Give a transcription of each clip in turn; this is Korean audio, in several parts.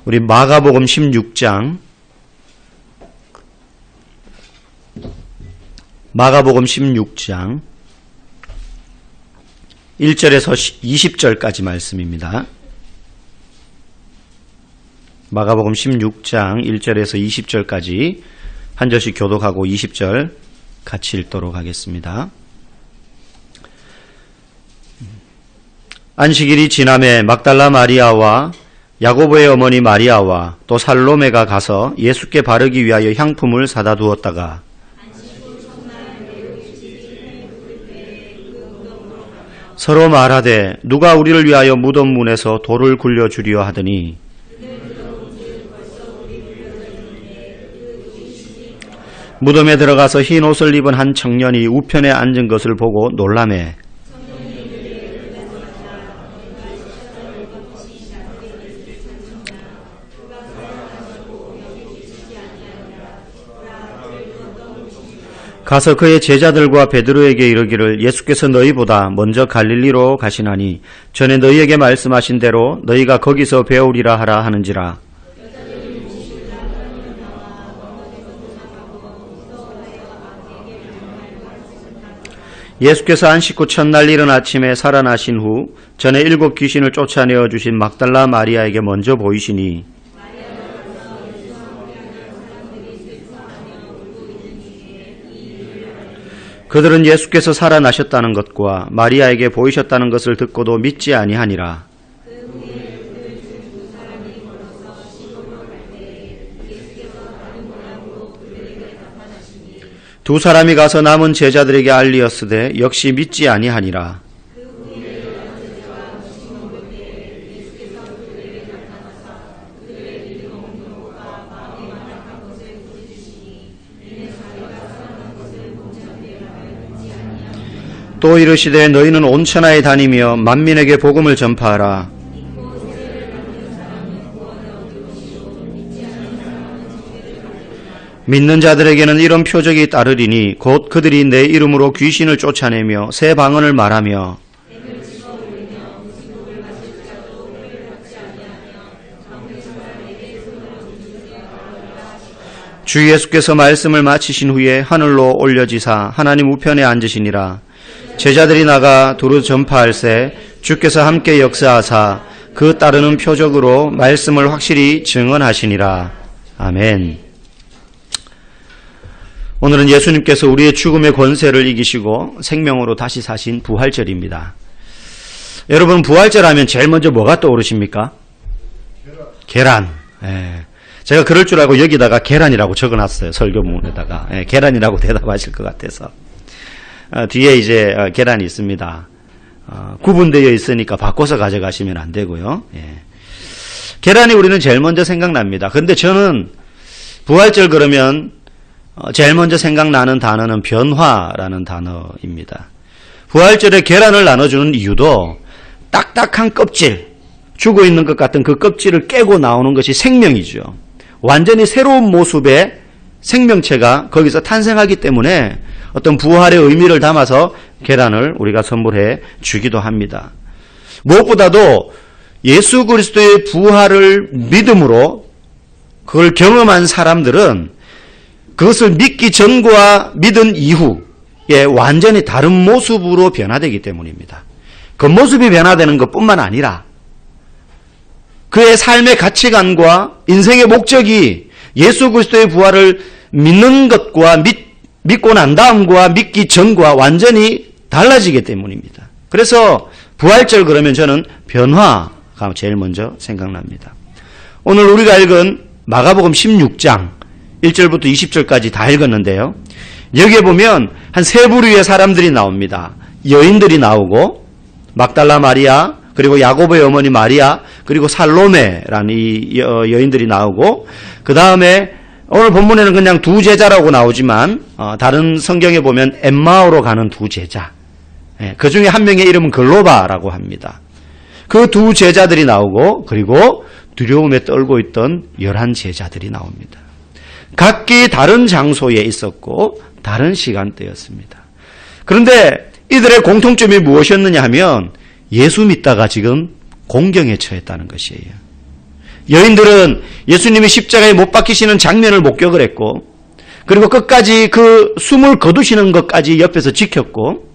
우리 마가복음 16장 1절에서 20절까지 말씀입니다. 마가복음 16장 1절에서 20절까지 한 절씩 교독하고 20절 같이 읽도록 하겠습니다. 안식일이 지남에 막달라 마리아와 야고보의 어머니 마리아와 또 살로메가 가서 예수께 바르기 위하여 향품을 사다 두었다가 서로 말하되 누가 우리를 위하여 무덤 문에서 돌을 굴려주려 하더니 무덤에 들어가서 흰 옷을 입은 한 청년이 우편에 앉은 것을 보고 놀라매 가서 그의 제자들과 베드로에게 이르기를 예수께서 너희보다 먼저 갈릴리로 가시나니 전에 너희에게 말씀하신 대로 너희가 거기서 배우리라 하라 하는지라. 예수께서 안식 후 첫날 이른 아침에 살아나신 후 전에 7 귀신을 쫓아내어 주신 막달라 마리아에게 먼저 보이시니 그들은 예수께서 살아나셨다는 것과 마리아에게 보이셨다는 것을 듣고도 믿지 아니하니라. 두 사람이 가서 남은 제자들에게 알리었으되 역시 믿지 아니하니라. 또 이르시되 너희는 온 천하에 다니며 만민에게 복음을 전파하라. 믿는 자들에게는 이런 표적이 따르리니 곧 그들이 내 이름으로 귀신을 쫓아내며 새 방언을 말하며 주 예수께서 말씀을 마치신 후에 하늘로 올려지사 하나님 우편에 앉으시니라. 제자들이 나가 두루 전파할세 주께서 함께 역사하사 그 따르는 표적으로 말씀을 확실히 증언하시니라. 아멘. 오늘은 예수님께서 우리의 죽음의 권세를 이기시고 생명으로 다시 사신 부활절입니다. 여러분, 부활절 하면 제일 먼저 뭐가 떠오르십니까? 계란. 제가 그럴 줄 알고 여기다가 계란이라고 적어놨어요. 설교문에다가. 계란이라고 대답하실 것 같아서. 뒤에 이제 계란이 있습니다. 구분되어 있으니까 바꿔서 가져가시면 안 되고요. 계란이 우리는 제일 먼저 생각납니다. 그런데 저는 부활절 그러면 제일 먼저 생각나는 단어는 변화라는 단어입니다. 부활절에 계란을 나눠주는 이유도 딱딱한 껍질, 죽어 있는 것 같은 그 껍질을 깨고 나오는 것이 생명이죠. 완전히 새로운 모습의 생명체가 거기서 탄생하기 때문에 어떤 부활의 의미를 담아서 계란을 우리가 선물해 주기도 합니다. 무엇보다도 예수 그리스도의 부활을 믿음으로 그걸 경험한 사람들은 그것을 믿기 전과 믿은 이후에 완전히 다른 모습으로 변화되기 때문입니다. 겉모습이 변화되는 것뿐만 아니라 그의 삶의 가치관과 인생의 목적이 예수 그리스도의 부활을 믿는 것과 믿고 난 다음과 믿기 전과 완전히 달라지기 때문입니다. 그래서 부활절 그러면 저는 변화가 제일 먼저 생각납니다. 오늘 우리가 읽은 마가복음 16장 1절부터 20절까지 다 읽었는데요. 여기에 보면 한 세 부류의 사람들이 나옵니다. 여인들이 나오고 막달라 마리아, 그리고 야고보의 어머니 마리아, 그리고 살로메라는 이 여인들이 나오고, 그 다음에 오늘 본문에는 그냥 두 제자라고 나오지만 다른 성경에 보면 엠마오로 가는 두 제자, 그 중에 한 명의 이름은 글로바라고 합니다. 그 두 제자들이 나오고, 그리고 두려움에 떨고 있던 11 제자들이 나옵니다. 각기 다른 장소에 있었고 다른 시간대였습니다. 그런데 이들의 공통점이 무엇이었느냐 하면 예수 믿다가 지금 공경에 처했다는 것이에요. 여인들은 예수님이 십자가에 못 박히시는 장면을 목격을 했고, 그리고 끝까지 그 숨을 거두시는 것까지 옆에서 지켰고,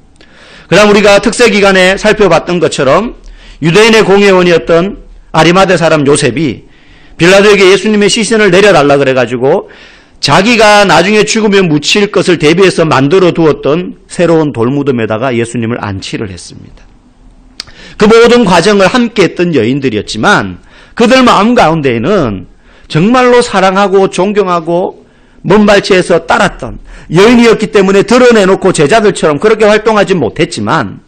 그 다음 우리가 특세기간에 살펴봤던 것처럼 유대인의 공회원이었던 아리마대 사람 요셉이 빌라도에게 예수님의 시신을 내려달라 그래가지고 자기가 나중에 죽으면 묻힐 것을 대비해서 만들어 두었던 새로운 돌무덤에다가 예수님을 안치를 했습니다. 그 모든 과정을 함께 했던 여인들이었지만 그들 마음 가운데에는 정말로 사랑하고 존경하고 먼발치에서 따랐던 여인이었기 때문에 드러내놓고 제자들처럼 그렇게 활동하지 못했지만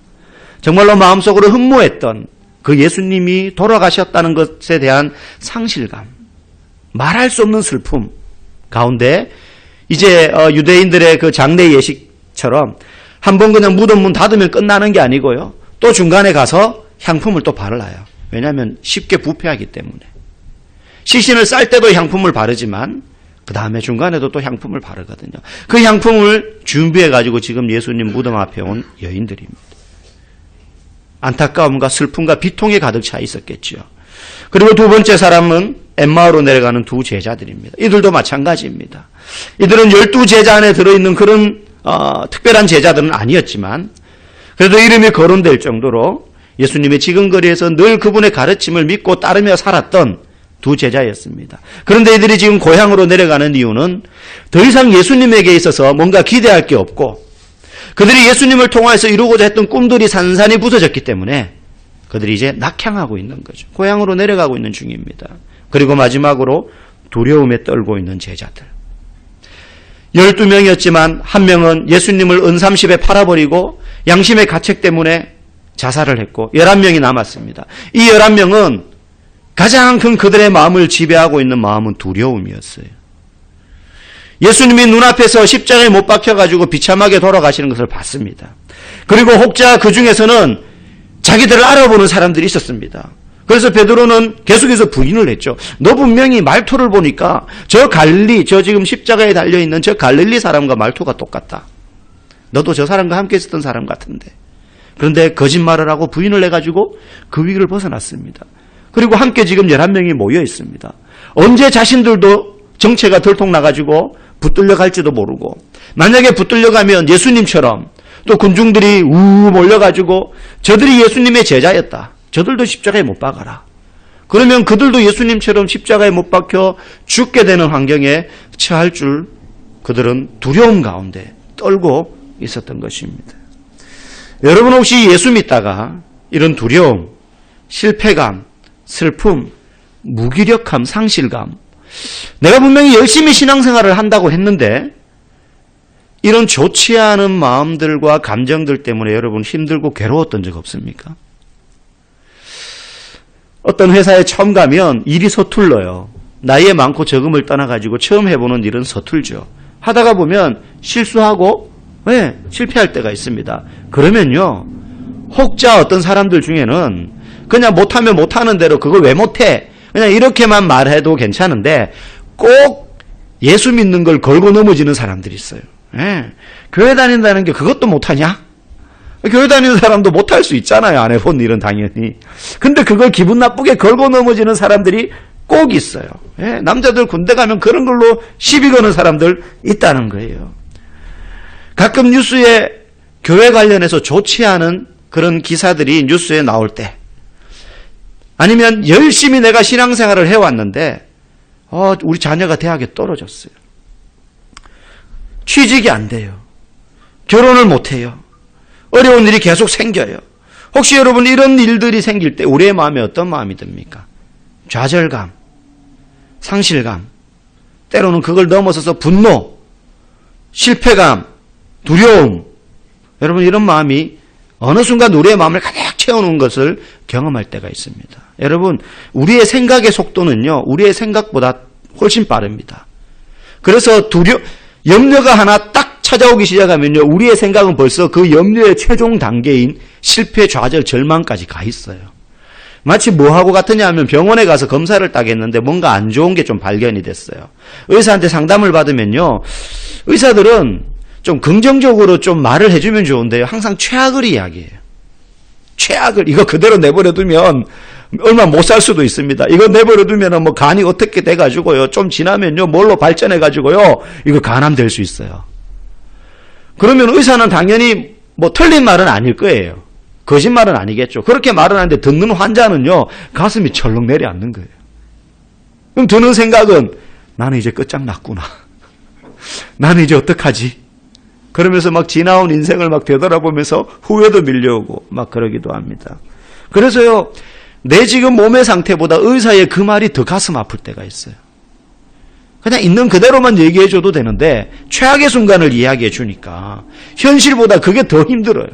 정말로 마음속으로 흠모했던 그 예수님이 돌아가셨다는 것에 대한 상실감, 말할 수 없는 슬픔 가운데 이제 유대인들의 그 장례 예식처럼 한번 그냥 무덤 문 닫으면 끝나는 게 아니고요. 또 중간에 가서 향품을 또 바르라요. 왜냐하면 쉽게 부패하기 때문에. 시신을 쌀 때도 향품을 바르지만 그 다음에 중간에도 또 향품을 바르거든요. 그 향품을 준비해가지고 지금 예수님 무덤 앞에 온 여인들입니다. 안타까움과 슬픔과 비통이 가득 차 있었겠죠. 그리고 두 번째 사람은 엠마오로 내려가는 두 제자들입니다. 이들도 마찬가지입니다. 이들은 12제자 안에 들어있는 그런 특별한 제자들은 아니었지만 그래도 이름이 거론될 정도로 예수님의 지근거리에서 늘 그분의 가르침을 믿고 따르며 살았던 두 제자였습니다. 그런데 이들이 지금 고향으로 내려가는 이유는 더 이상 예수님에게 있어서 뭔가 기대할 게 없고 그들이 예수님을 통하여서 이루고자 했던 꿈들이 산산이 부서졌기 때문에 그들이 이제 낙향하고 있는 거죠. 고향으로 내려가고 있는 중입니다. 그리고 마지막으로 두려움에 떨고 있는 제자들. 12명이었지만 한 명은 예수님을 은삼십에 팔아버리고 양심의 가책 때문에 자살을 했고 11명이 남았습니다. 이 11명은 가장 큰 그들의 마음을 지배하고 있는 마음은 두려움이었어요. 예수님이 눈앞에서 십자가에 못 박혀가지고 비참하게 돌아가시는 것을 봤습니다. 그리고 혹자 그 중에서는 자기들을 알아보는 사람들이 있었습니다. 그래서 베드로는 계속해서 부인을 했죠. 너 분명히 말투를 보니까 저 갈릴리, 저 지금 십자가에 달려있는 저 갈릴리 사람과 말투가 똑같다. 너도 저 사람과 함께 있었던 사람 같은데. 그런데 거짓말을 하고 부인을 해가지고 그 위기를 벗어났습니다. 그리고 함께 지금 11명이 모여 있습니다. 언제 자신들도 정체가 들통나가지고 붙들려 갈지도 모르고 만약에 붙들려 가면 예수님처럼 또 군중들이 몰려가지고 저들이 예수님의 제자였다. 저들도 십자가에 못 박아라. 그러면 그들도 예수님처럼 십자가에 못 박혀 죽게 되는 환경에 처할 줄 그들은 두려움 가운데 떨고 있었던 것입니다. 여러분 혹시 예수 믿다가 이런 두려움, 실패감, 슬픔, 무기력함, 상실감 내가 분명히 열심히 신앙생활을 한다고 했는데 이런 좋지 않은 마음들과 감정들 때문에 여러분 힘들고 괴로웠던 적 없습니까? 어떤 회사에 처음 가면 일이 서툴러요. 나이에 많고 적음을 떠나가지고 처음 해보는 일은 서툴죠. 하다가 보면 실수하고 실패할 때가 있습니다. 그러면요. 혹자 어떤 사람들 중에는 그냥 못하면 못하는 대로 그걸 왜 못해? 그냥 이렇게만 말해도 괜찮은데 꼭 예수 믿는 걸 걸고 넘어지는 사람들이 있어요. 교회 다닌다는 게 그것도 못하냐? 교회 다니는 사람도 못할 수 있잖아요. 안 해본 일은 당연히. 근데 그걸 기분 나쁘게 걸고 넘어지는 사람들이 꼭 있어요. 남자들 군대 가면 그런 걸로 시비 거는 사람들 있다는 거예요. 가끔 뉴스에 교회 관련해서 좋지 않은 그런 기사들이 뉴스에 나올 때 아니면 열심히 내가 신앙생활을 해왔는데 우리 자녀가 대학에 떨어졌어요. 취직이 안 돼요. 결혼을 못해요. 어려운 일이 계속 생겨요. 혹시 여러분 이런 일들이 생길 때 우리의 마음에 어떤 마음이 듭니까? 좌절감, 상실감, 때로는 그걸 넘어서서 분노, 실패감, 두려움. 여러분 이런 마음이 어느 순간 우리의 마음을 가득 채우는 것을 경험할 때가 있습니다. 여러분 우리의 생각의 속도는요. 우리의 생각보다 훨씬 빠릅니다. 그래서 염려가 하나 딱 찾아오기 시작하면요. 우리의 생각은 벌써 그 염려의 최종 단계인 실패, 좌절, 절망까지 가 있어요. 마치 뭐하고 같으냐 하면 병원에 가서 검사를 딱 했는데 뭔가 안 좋은 게 좀 발견이 됐어요. 의사한테 상담을 받으면요. 의사들은 좀 긍정적으로 좀 말을 해주면 좋은데요. 항상 최악을 이야기해요. 최악을 이거 그대로 내버려 두면 얼마 못 살 수도 있습니다. 이거 내버려두면 뭐 간이 어떻게 돼가지고요. 좀 지나면요. 뭘로 발전해가지고요. 이거 간암될 수 있어요. 그러면 의사는 당연히 뭐 틀린 말은 아닐 거예요. 거짓말은 아니겠죠. 그렇게 말을 하는데 듣는 환자는요. 가슴이 철렁 내려앉는 거예요. 그럼 드는 생각은 나는 이제 끝장났구나. 나는 이제 어떡하지? 그러면서 막 지나온 인생을 막 되돌아보면서 후회도 밀려오고 막 그러기도 합니다. 그래서요. 내 지금 몸의 상태보다 의사의 그 말이 더 가슴 아플 때가 있어요. 그냥 있는 그대로만 얘기해 줘도 되는데 최악의 순간을 이야기해 주니까 현실보다 그게 더 힘들어요.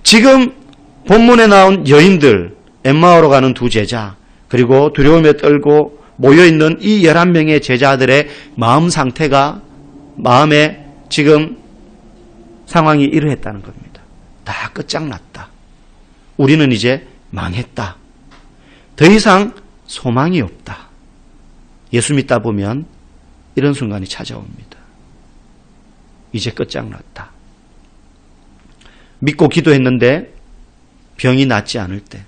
지금 본문에 나온 여인들, 엠마오로 가는 두 제자, 그리고 두려움에 떨고 모여있는 이 11명의 제자들의 마음 상태가, 마음에 지금 상황이 이러했다는 겁니다. 다 끝장났다. 우리는 이제 망했다. 더 이상 소망이 없다. 예수 믿다 보면 이런 순간이 찾아옵니다. 이제 끝장났다. 믿고 기도했는데 병이 낫지 않을 때,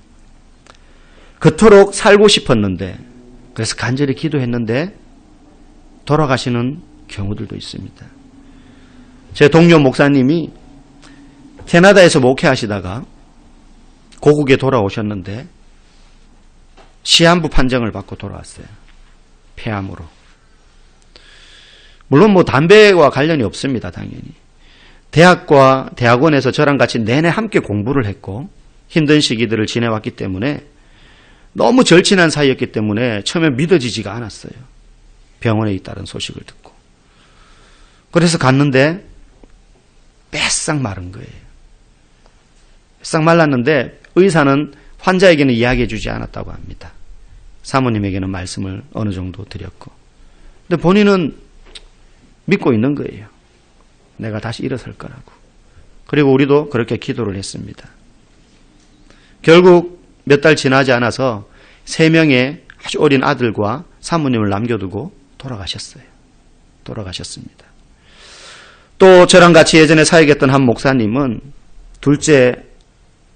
그토록 살고 싶었는데 그래서 간절히 기도했는데 돌아가시는 경우들도 있습니다. 제 동료 목사님이 캐나다에서 목회하시다가 고국에 돌아오셨는데 시한부 판정을 받고 돌아왔어요. 폐암으로. 물론 뭐 담배와 관련이 없습니다. 당연히. 대학과 대학원에서 저랑 같이 내내 함께 공부를 했고 힘든 시기들을 지내왔기 때문에 너무 절친한 사이였기 때문에 처음에 믿어지지가 않았어요. 병원에 있다는 소식을 듣고. 그래서 갔는데 빼싹 마른 거예요. 싹 말랐는데 의사는 환자에게는 이야기해 주지 않았다고 합니다. 사모님에게는 말씀을 어느 정도 드렸고. 근데 본인은 믿고 있는 거예요. 내가 다시 일어설 거라고. 그리고 우리도 그렇게 기도를 했습니다. 결국 몇 달 지나지 않아서 3명의 아주 어린 아들과 사모님을 남겨두고 돌아가셨어요. 돌아가셨습니다. 또 저랑 같이 예전에 사역했던 한 목사님은 둘째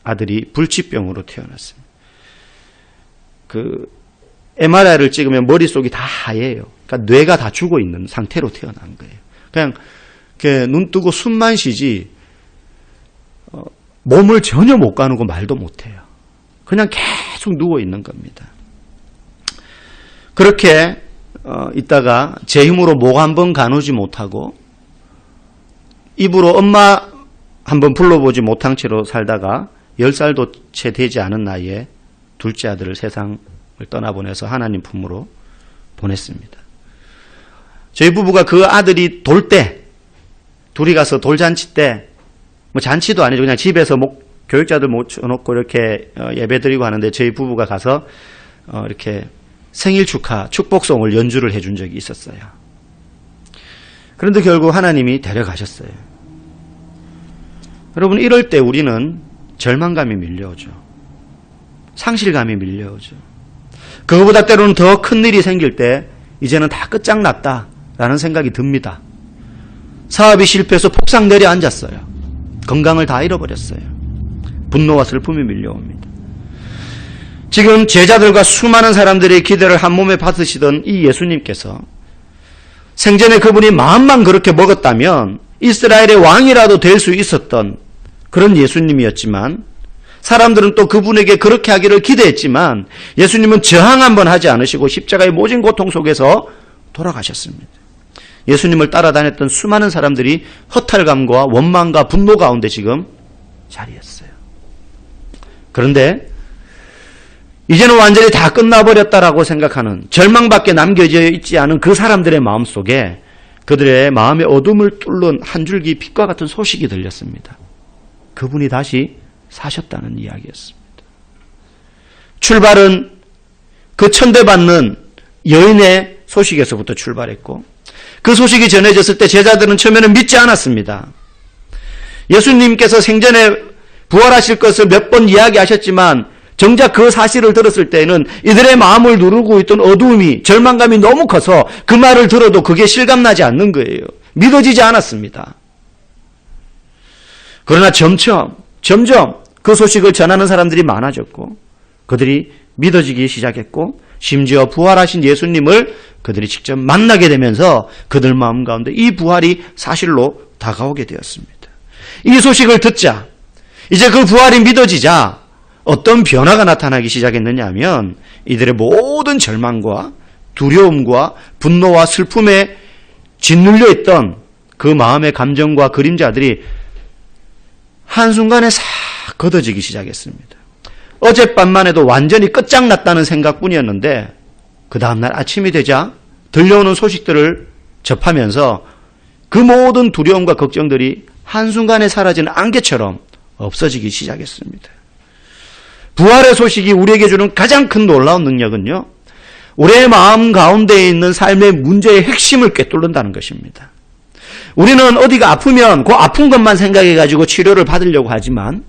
아들이 불치병으로 태어났습니다. 그 MRI를 찍으면 머릿속이 다 하얘요. 그러니까 뇌가 다 죽어 있는 상태로 태어난 거예요. 그냥 눈 뜨고 숨만 쉬지 몸을 전혀 못 가누고 말도 못해요. 그냥 계속 누워 있는 겁니다. 그렇게 있다가 제 힘으로 목 한 번 가누지 못하고 입으로 엄마 한번 불러보지 못한 채로 살다가 10살도 채 되지 않은 나이에 둘째 아들을 세상을 떠나보내서 하나님 품으로 보냈습니다. 저희 부부가 그 아들이 돌 때, 둘이 가서 돌잔치 때, 뭐 잔치도 아니죠. 그냥 집에서 교육자들 모셔놓고 이렇게 예배드리고 하는데 저희 부부가 가서 이렇게 생일 축복송을 연주를 해준 적이 있었어요. 그런데 결국 하나님이 데려가셨어요. 여러분, 이럴 때 우리는 절망감이 밀려오죠. 상실감이 밀려오죠. 그거보다 때로는 더 큰 일이 생길 때 이제는 다 끝장났다라는 생각이 듭니다. 사업이 실패해서 폭삭 내려앉았어요. 건강을 다 잃어버렸어요. 분노와 슬픔이 밀려옵니다. 지금 제자들과 수많은 사람들의 기대를 한 몸에 받으시던 이 예수님께서 생전에 그분이 마음만 그렇게 먹었다면 이스라엘의 왕이라도 될 수 있었던 그런 예수님이었지만 사람들은 또 그분에게 그렇게 하기를 기대했지만 예수님은 저항 한번 하지 않으시고 십자가의 모진 고통 속에서 돌아가셨습니다. 예수님을 따라다녔던 수많은 사람들이 허탈감과 원망과 분노 가운데 지금 자리했어요. 그런데 이제는 완전히 다 끝나버렸다라고 생각하는 절망밖에 남겨져 있지 않은 그 사람들의 마음속에 그들의 마음의 어둠을 뚫는 한 줄기 빛과 같은 소식이 들렸습니다. 그분이 다시 사셨다는 이야기였습니다. 출발은 그 천대받는 여인의 소식에서부터 출발했고 그 소식이 전해졌을 때 제자들은 처음에는 믿지 않았습니다. 예수님께서 생전에 부활하실 것을 몇 번 이야기하셨지만 정작 그 사실을 들었을 때는 이들의 마음을 누르고 있던 어두움이, 절망감이 너무 커서 그 말을 들어도 그게 실감나지 않는 거예요. 믿어지지 않았습니다. 그러나 점점 그 소식을 전하는 사람들이 많아졌고 그들이 믿어지기 시작했고 심지어 부활하신 예수님을 그들이 직접 만나게 되면서 그들 마음 가운데 이 부활이 사실로 다가오게 되었습니다. 이 소식을 듣자 이제 그 부활이 믿어지자 어떤 변화가 나타나기 시작했느냐 하면 이들의 모든 절망과 두려움과 분노와 슬픔에 짓눌려 있던 그 마음의 감정과 그림자들이 한순간에 싹 걷어지기 시작했습니다. 어젯밤만 해도 완전히 끝장났다는 생각뿐이었는데 그 다음날 아침이 되자 들려오는 소식들을 접하면서 그 모든 두려움과 걱정들이 한순간에 사라지는 안개처럼 없어지기 시작했습니다. 부활의 소식이 우리에게 주는 가장 큰 놀라운 능력은요, 우리의 마음 가운데 있는 삶의 문제의 핵심을 꿰뚫는다는 것입니다. 우리는 어디가 아프면 그 아픈 것만 생각해가지고 치료를 받으려고 하지만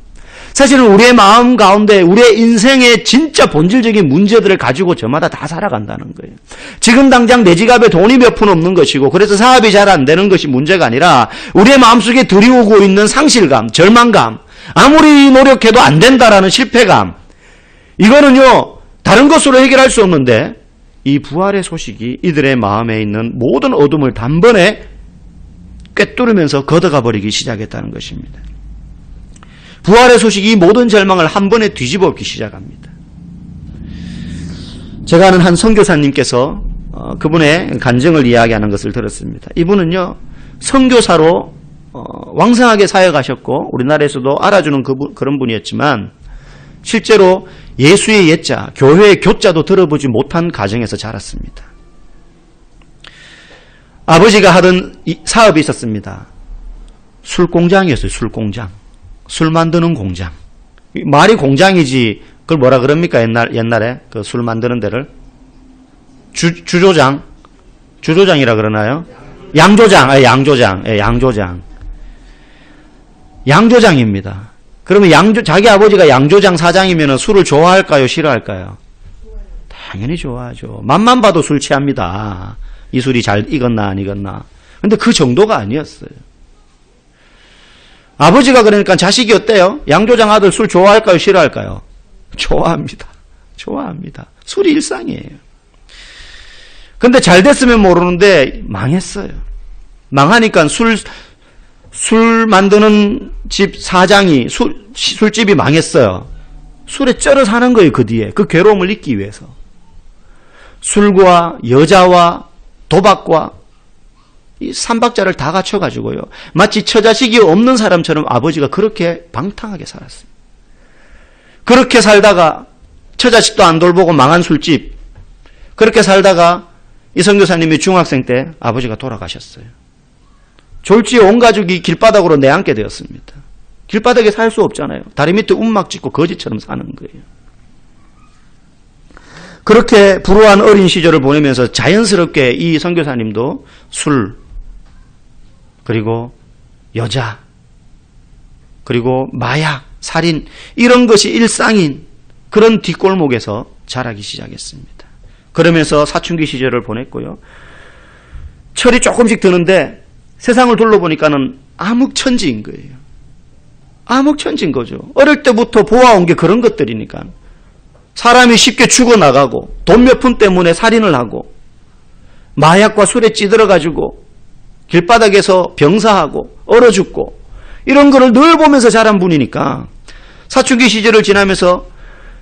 사실은 우리의 마음 가운데 우리의 인생의 진짜 본질적인 문제들을 가지고 저마다 다 살아간다는 거예요. 지금 당장 내 지갑에 돈이 몇 푼 없는 것이고 그래서 사업이 잘 안 되는 것이 문제가 아니라 우리의 마음속에 들이오고 있는 상실감, 절망감, 아무리 노력해도 안 된다라는 실패감, 이거는요 다른 것으로 해결할 수 없는데 이 부활의 소식이 이들의 마음에 있는 모든 어둠을 단번에 꿰뚫으면서 걷어가 버리기 시작했다는 것입니다. 부활의 소식이 모든 절망을 한 번에 뒤집어 엎기 시작합니다. 제가 아는 한 선교사님께서 그분의 간증을 이야기하는 것을 들었습니다. 이분은요 선교사로 왕성하게 사역하셨고 우리나라에서도 알아주는 그런 분이었지만 실제로 예수의 예자, 교회의 교자도 들어보지 못한 가정에서 자랐습니다. 아버지가 하던 사업이 있었습니다. 술공장이었어요. 술공장. 술 만드는 공장. 말이 공장이지 그걸 뭐라 그럽니까? 옛날에 그 술 만드는 데를 주조장? 주조장이라 그러나요? 양조장. 양조장. 양조장. 양조장입니다. 그러면 자기 아버지가 양조장 사장이면 술을 좋아할까요? 싫어할까요? 당연히 좋아하죠. 맛만 봐도 술 취합니다. 이 술이 잘 익었나 안 익었나. 근데 그 정도가 아니었어요. 아버지가 그러니까 자식이 어때요? 양조장 아들 술 좋아할까요? 싫어할까요? 좋아합니다. 좋아합니다. 술이 일상이에요. 근데 잘 됐으면 모르는데 망했어요. 망하니까 술 만드는 집 사장이 술집이 망했어요. 술에 쩔어 사는 거예요. 그 뒤에. 그 괴로움을 잊기 위해서. 술과 여자와 도박과 이 삼박자를 다 갖춰가지고요. 마치 처자식이 없는 사람처럼 아버지가 그렇게 방탕하게 살았어요. 그렇게 살다가 처자식도 안 돌보고 망한 술집. 그렇게 살다가 이 선교사님이 중학생 때 아버지가 돌아가셨어요. 졸지에 온 가족이 길바닥으로 내앉게 되었습니다. 길바닥에 살 수 없잖아요. 다리 밑에 움막 짓고 거지처럼 사는 거예요. 그렇게 불우한 어린 시절을 보내면서 자연스럽게 이 선교사님도 술, 그리고 여자, 그리고 마약, 살인 이런 것이 일상인 그런 뒷골목에서 자라기 시작했습니다. 그러면서 사춘기 시절을 보냈고요. 철이 조금씩 드는데 세상을 둘러보니까는 암흑천지인 거예요. 암흑천지인 거죠. 어릴 때부터 보아온 게 그런 것들이니까. 사람이 쉽게 죽어나가고 돈 몇 푼 때문에 살인을 하고 마약과 술에 찌들어가지고 길바닥에서 병사하고 얼어 죽고 이런 거를 늘 보면서 자란 분이니까 사춘기 시절을 지나면서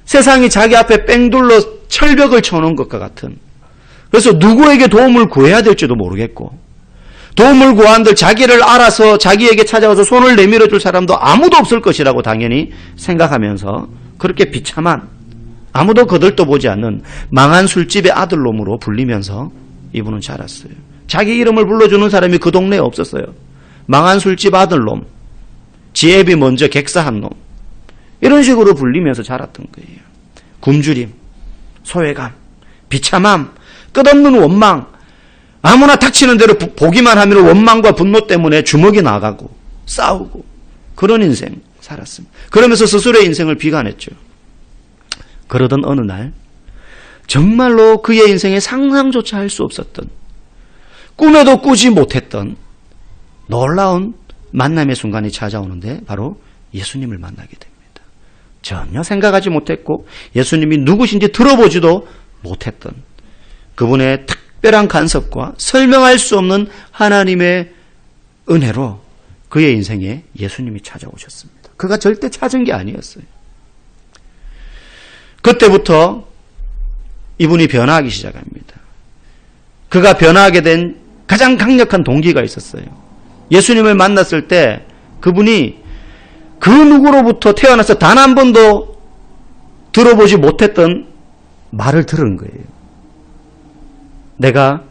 세상이 자기 앞에 뺑 둘러 철벽을 쳐놓은 것과 같은, 그래서 누구에게 도움을 구해야 될지도 모르겠고 도움을 구한들 자기를 알아서 자기에게 찾아와서 손을 내밀어 줄 사람도 아무도 없을 것이라고 당연히 생각하면서 그렇게 비참한, 아무도 거들떠보지 않는 망한 술집의 아들놈으로 불리면서 이분은 자랐어요. 자기 이름을 불러주는 사람이 그 동네에 없었어요. 망한 술집 아들놈, 지혜비 먼저 객사한 놈, 이런 식으로 불리면서 자랐던 거예요. 굶주림, 소외감, 비참함, 끝없는 원망, 아무나 닥치는 대로 보기만 하면 원망과 분노 때문에 주먹이 나가고 싸우고 그런 인생 살았습니다. 그러면서 스스로의 인생을 비관했죠. 그러던 어느 날 정말로 그의 인생에 상상조차 할 수 없었던, 꿈에도 꾸지 못했던 놀라운 만남의 순간이 찾아오는데 바로 예수님을 만나게 됩니다. 전혀 생각하지 못했고 예수님이 누구신지 들어보지도 못했던 그분의 특별한 간섭과 설명할 수 없는 하나님의 은혜로 그의 인생에 예수님이 찾아오셨습니다. 그가 절대 찾은 게 아니었어요. 그때부터 이분이 변화하기 시작합니다. 그가 변화하게 된 가장 강력한 동기가 있었어요. 예수님을 만났을 때 그분이 그 누구로부터 태어나서 단 한 번도 들어보지 못했던 말을 들은 거예요. 내가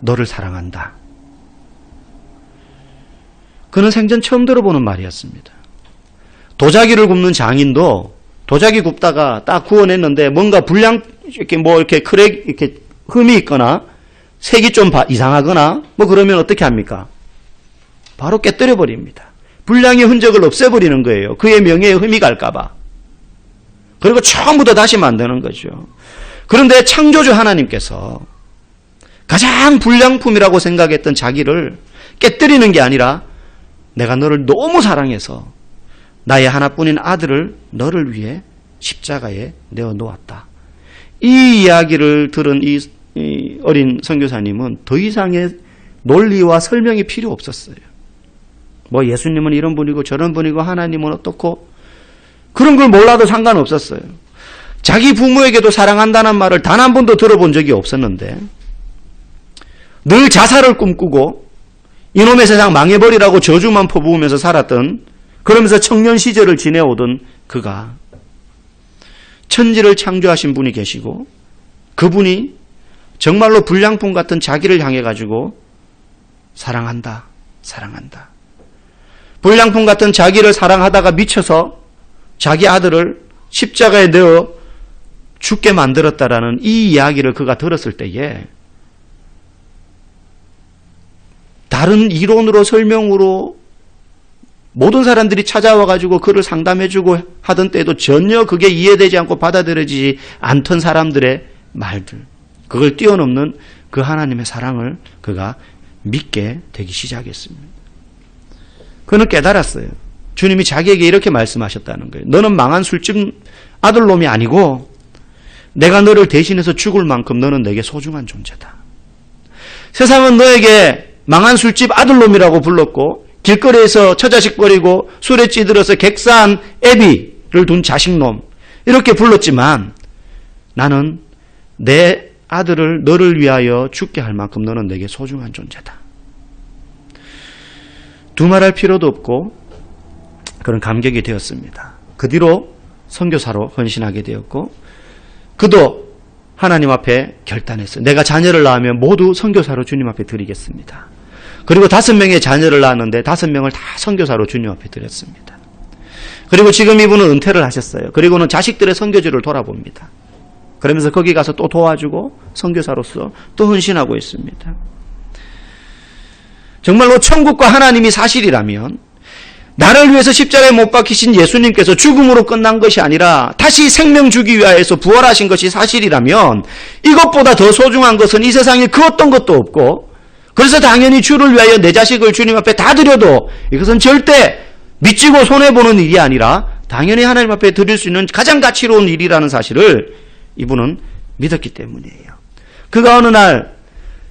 너를 사랑한다. 그는 생전 처음 들어보는 말이었습니다. 도자기를 굽는 장인도 도자기 굽다가 딱 구워냈는데 뭔가 이렇게 크랙, 이렇게 흠이 있거나 색이 좀 이상하거나 그러면 어떻게 합니까? 바로 깨뜨려 버립니다. 불량의 흔적을 없애버리는 거예요. 그의 명예에 흠이 갈까봐. 그리고 처음부터 다시 만드는 거죠. 그런데 창조주 하나님께서 가장 불량품이라고 생각했던 자기를 깨뜨리는 게 아니라 내가 너를 너무 사랑해서 나의 하나뿐인 아들을 너를 위해 십자가에 내어 놓았다. 이 이야기를 들은 이 어린 선교사님은 더 이상의 논리와 설명이 필요 없었어요. 예수님은 이런 분이고 저런 분이고 하나님은 어떻고 그런 걸 몰라도 상관없었어요. 자기 부모에게도 사랑한다는 말을 단 한 번도 들어본 적이 없었는데 늘 자살을 꿈꾸고 이놈의 세상 망해버리라고 저주만 퍼부으면서 살았던 그러면서 청년 시절을 지내오던 그가 천지를 창조하신 분이 계시고 그분이 정말로 불량품 같은 자기를 향해 가지고 사랑한다. 불량품 같은 자기를 사랑하다가 미쳐서 자기 아들을 십자가에 넣어 죽게 만들었다라는 이 이야기를 그가 들었을 때에 다른 이론으로 설명으로 모든 사람들이 찾아와 가지고 그를 상담해주고 하던 때에도 전혀 그게 이해되지 않고 받아들여지지 않던 사람들의 말들, 그걸 뛰어넘는 그 하나님의 사랑을 그가 믿게 되기 시작했습니다. 그는 깨달았어요. 주님이 자기에게 이렇게 말씀하셨다는 거예요. 너는 망한 술집 아들놈이 아니고 내가 너를 대신해서 죽을 만큼 너는 내게 소중한 존재다. 세상은 너에게 망한 술집 아들놈이라고 불렀고 길거리에서 처자식 버리고 술에 찌들어서 객사한 애비를 둔 자식놈 이렇게 불렀지만 나는 내 아들을 너를 위하여 죽게 할 만큼 너는 내게 소중한 존재다. 두말할 필요도 없고 그런 감격이 되었습니다. 그 뒤로 선교사로 헌신하게 되었고 그도 하나님 앞에 결단했어요. 내가 자녀를 낳으면 모두 선교사로 주님 앞에 드리겠습니다. 그리고 5명의 자녀를 낳았는데 5명을 다 선교사로 주님 앞에 드렸습니다. 그리고 지금 이분은 은퇴를 하셨어요. 그리고는 자식들의 선교지를 돌아봅니다. 그러면서 거기 가서 또 도와주고 선교사로서 또 헌신하고 있습니다. 정말로 천국과 하나님이 사실이라면 나를 위해서 십자가에 못 박히신 예수님께서 죽음으로 끝난 것이 아니라 다시 생명 주기 위하여서 부활하신 것이 사실이라면 이것보다 더 소중한 것은 이 세상에 그 어떤 것도 없고 그래서 당연히 주를 위하여 내 자식을 주님 앞에 다 드려도 이것은 절대 미치고 손해보는 일이 아니라 당연히 하나님 앞에 드릴 수 있는 가장 가치로운 일이라는 사실을 이분은 믿었기 때문이에요. 그가 어느 날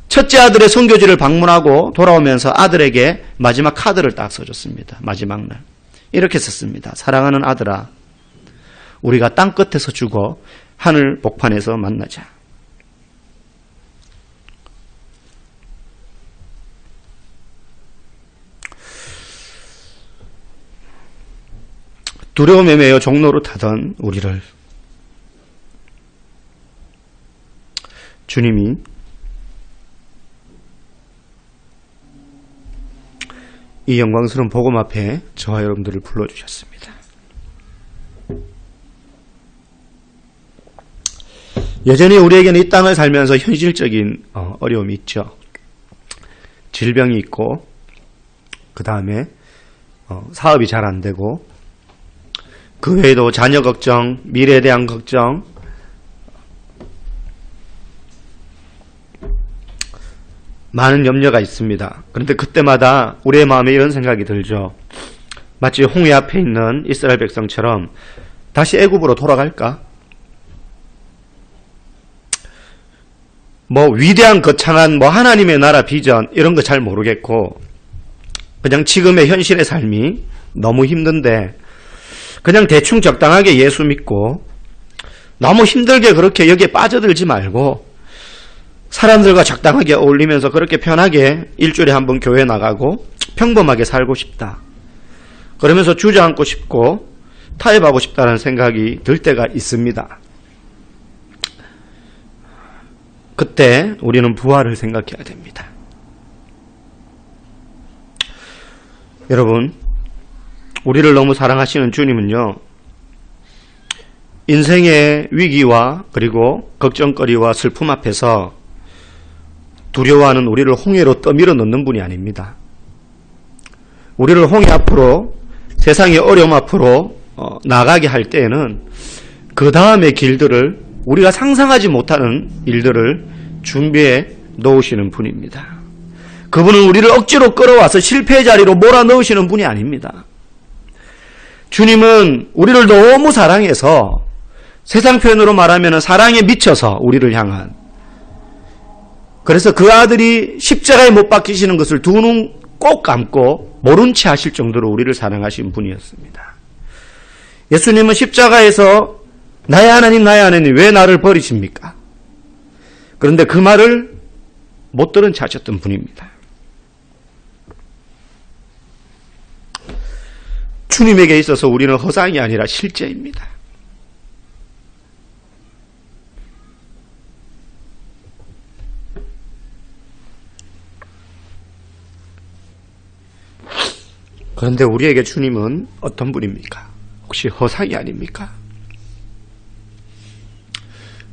첫째 아들의 선교지를 방문하고 돌아오면서 아들에게 마지막 카드를 딱 써줬습니다. 마지막 날. 이렇게 썼습니다. 사랑하는 아들아, 우리가 땅 끝에서 죽어 하늘 복판에서 만나자. 두려움에 매여 종로로 타던 우리를 주님이 이 영광스러운 복음 앞에 저와 여러분들을 불러주셨습니다. 여전히 우리에게는 이 땅을 살면서 현실적인 어려움이 있죠. 질병이 있고 그 다음에 사업이 잘 안 되고 그 외에도 자녀 걱정, 미래에 대한 걱정, 많은 염려가 있습니다. 그런데 그때마다 우리의 마음에 이런 생각이 들죠. 마치 홍해 앞에 있는 이스라엘 백성처럼 다시 애굽으로 돌아갈까? 위대한 거창한 하나님의 나라 비전 이런 거 잘 모르겠고 그냥 지금의 현실의 삶이 너무 힘든데 그냥 대충 적당하게 예수 믿고 너무 힘들게 그렇게 여기에 빠져들지 말고 사람들과 적당하게 어울리면서 그렇게 편하게 일주일에 한 번 교회 나가고 평범하게 살고 싶다. 그러면서 주저앉고 싶고 타협하고 싶다는 생각이 들 때가 있습니다. 그때 우리는 부활을 생각해야 됩니다. 여러분, 우리를 너무 사랑하시는 주님은요, 인생의 위기와 그리고 걱정거리와 슬픔 앞에서 두려워하는 우리를 홍해로 떠밀어 넣는 분이 아닙니다. 우리를 홍해 앞으로, 세상의 어려움 앞으로 나가게 할 때에는 그 다음의 길들을, 우리가 상상하지 못하는 일들을 준비해 놓으시는 분입니다. 그분은 우리를 억지로 끌어와서 실패의 자리로 몰아넣으시는 분이 아닙니다. 주님은 우리를 너무 사랑해서, 세상 표현으로 말하면 사랑에 미쳐서 우리를 향한, 그래서 그 아들이 십자가에 못 박히시는 것을 두 눈 꼭 감고 모른 채 하실 정도로 우리를 사랑하신 분이었습니다. 예수님은 십자가에서 나의 하나님 왜 나를 버리십니까? 그런데 그 말을 못 들은 채 하셨던 분입니다. 주님에게 있어서 우리는 허상이 아니라 실제입니다. 그런데 우리에게 주님은 어떤 분입니까? 혹시 허상이 아닙니까?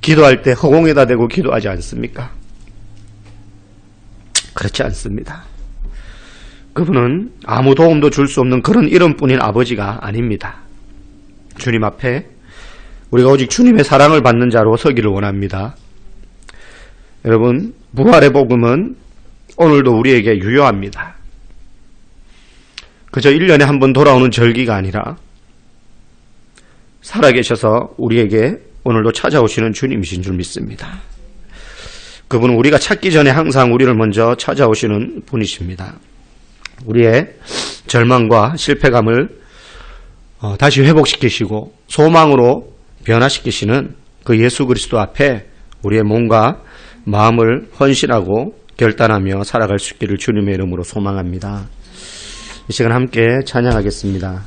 기도할 때 허공에다 대고 기도하지 않습니까? 그렇지 않습니다. 그분은 아무 도움도 줄 수 없는 그런 이름뿐인 아버지가 아닙니다. 주님 앞에 우리가 오직 주님의 사랑을 받는 자로 서기를 원합니다. 여러분, 부활의 복음은 오늘도 우리에게 유효합니다. 그저 1년에 한 번 돌아오는 절기가 아니라 살아계셔서 우리에게 오늘도 찾아오시는 주님이신 줄 믿습니다. 그분은 우리가 찾기 전에 항상 우리를 먼저 찾아오시는 분이십니다. 우리의 절망과 실패감을 다시 회복시키시고 소망으로 변화시키시는 그 예수 그리스도 앞에 우리의 몸과 마음을 헌신하고 결단하며 살아갈 수 있기를 주님의 이름으로 소망합니다. 이 시간 함께 찬양하겠습니다.